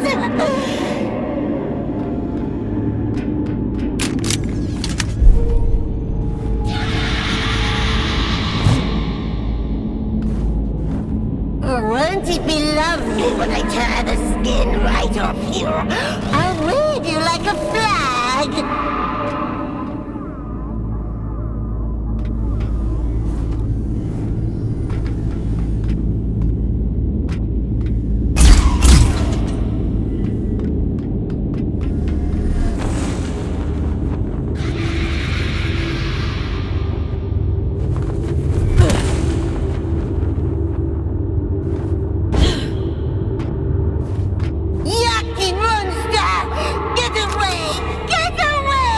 S11: Won't it be lovely when I tear the skin right off you? I'll wave you like a flag! Yucky monster! Get away! Get away!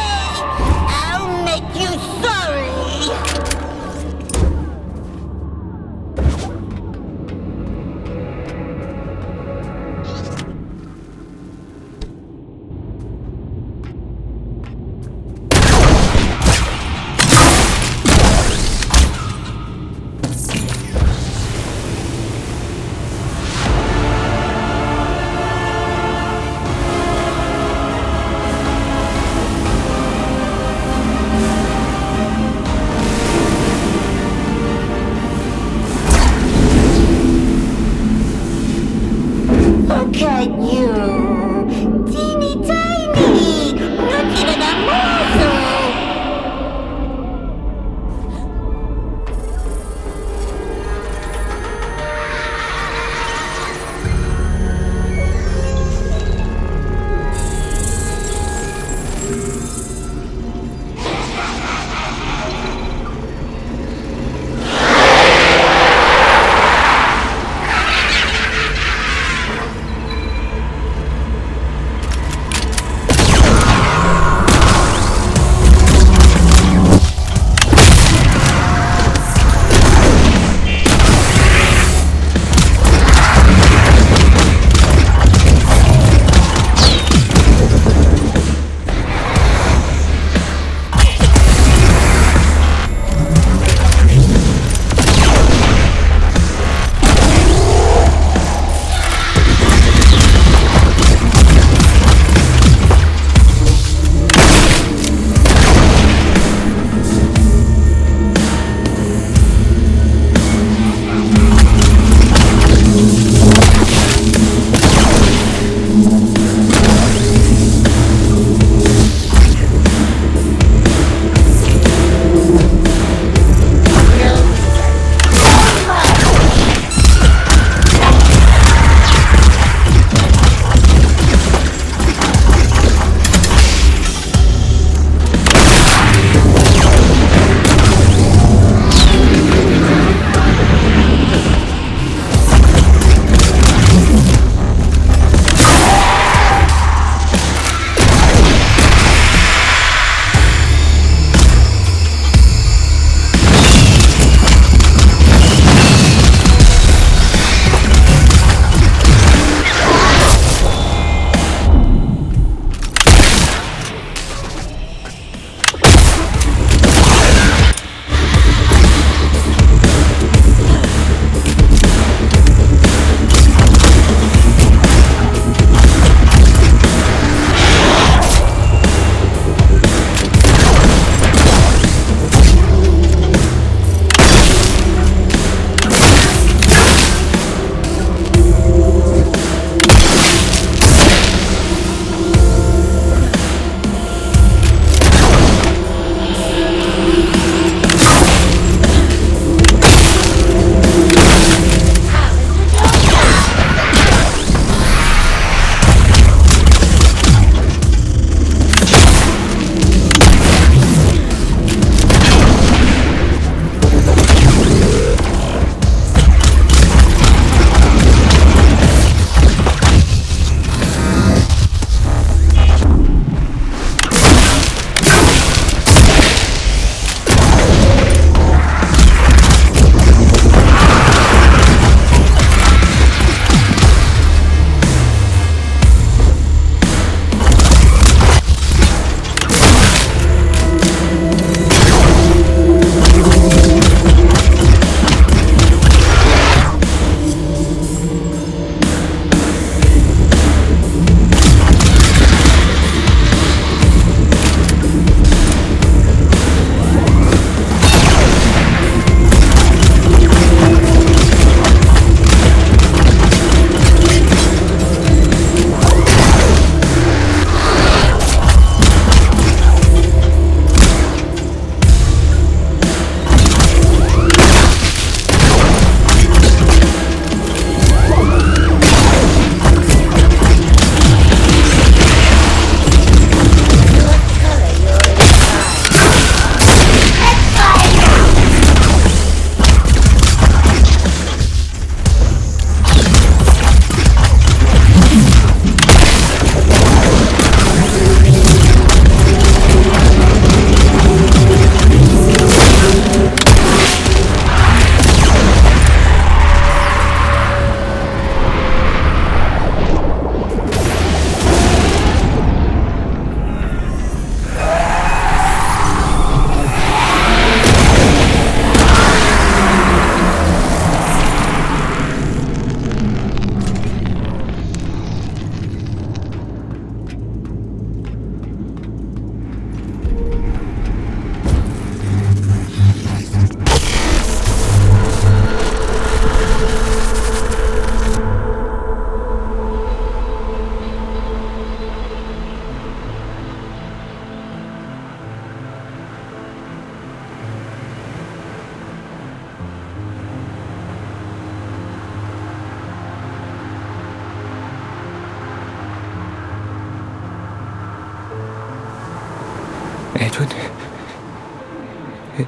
S12: Edwin?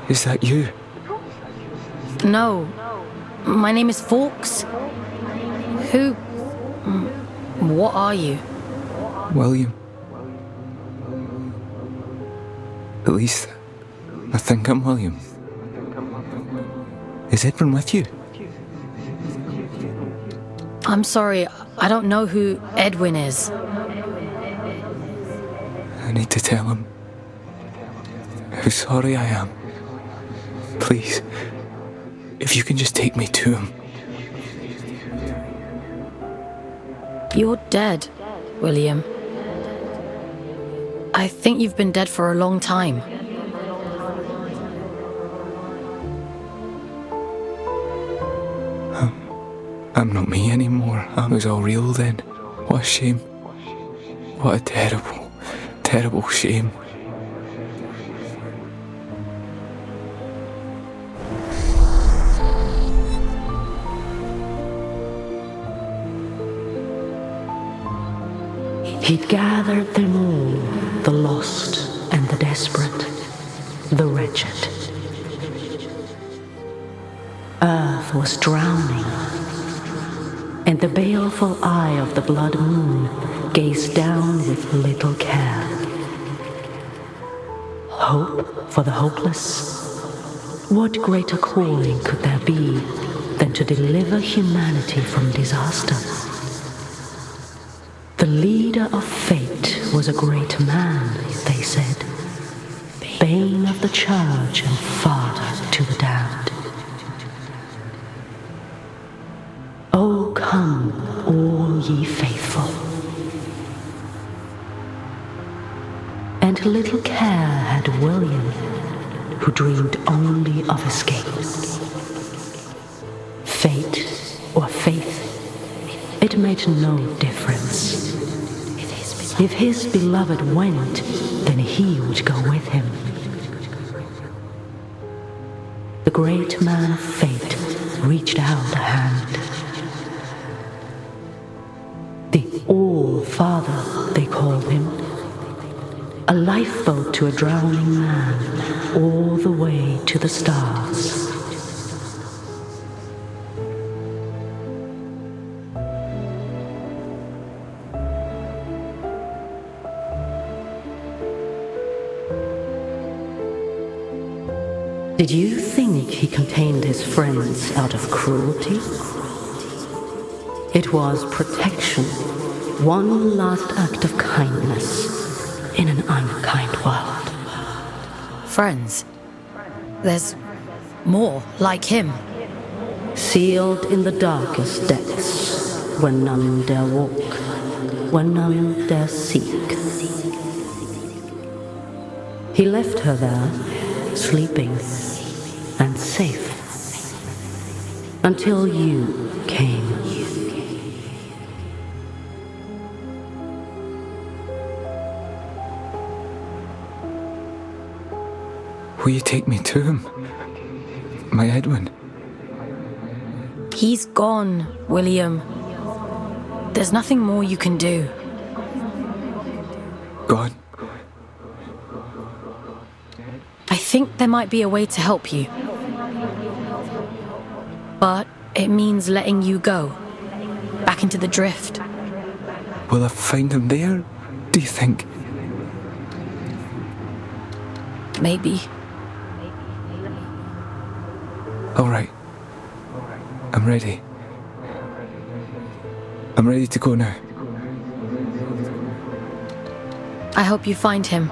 S12: Is that you?
S2: No. My name is Fawkes. Who... What are you?
S12: William. At least, I think I'm William. Is Edwin with you?
S2: I'm sorry, I don't know who Edwin is.
S12: I need to tell him how sorry I am. Please, if you can just take me to him.
S2: You're dead, William. I think you've been dead for a long time.
S12: I'm not me anymore. I was all real then. What a shame. What a terrible, terrible shame.
S13: He'd gathered them all, the lost and the desperate, the wretched. Earth was drowning, and the baleful eye of the blood moon gazed down with little care. Hope for the hopeless? What greater calling could there be than to deliver humanity from disaster? The leader of fate was a great man, they said, bane of the church and father to the damned. Oh, come, all ye faithful. And little care had William, who dreamed only of escape. Fate or faith, it made no difference. If his beloved went, then he would go with him. The great man of fate reached out a hand. The All-Father, they called him. A lifeboat to a drowning man, all the way to the stars. Did you think he contained his friends out of cruelty? It was protection, one last act of kindness in an unkind world.
S2: Friends? There's more like him.
S13: Sealed in the darkest depths, where none dare walk, where none dare seek. He left her there, sleeping and safe, until you came.
S12: Will you take me to him? My Edwin?
S2: He's gone, William. There's nothing more you can do.
S12: God.
S2: I think there might be a way to help you. But it means letting you go. Back into the drift.
S12: Will I find him there, do you think?
S2: Maybe.
S12: All right. I'm ready. I'm ready to go now.
S2: I hope you find him.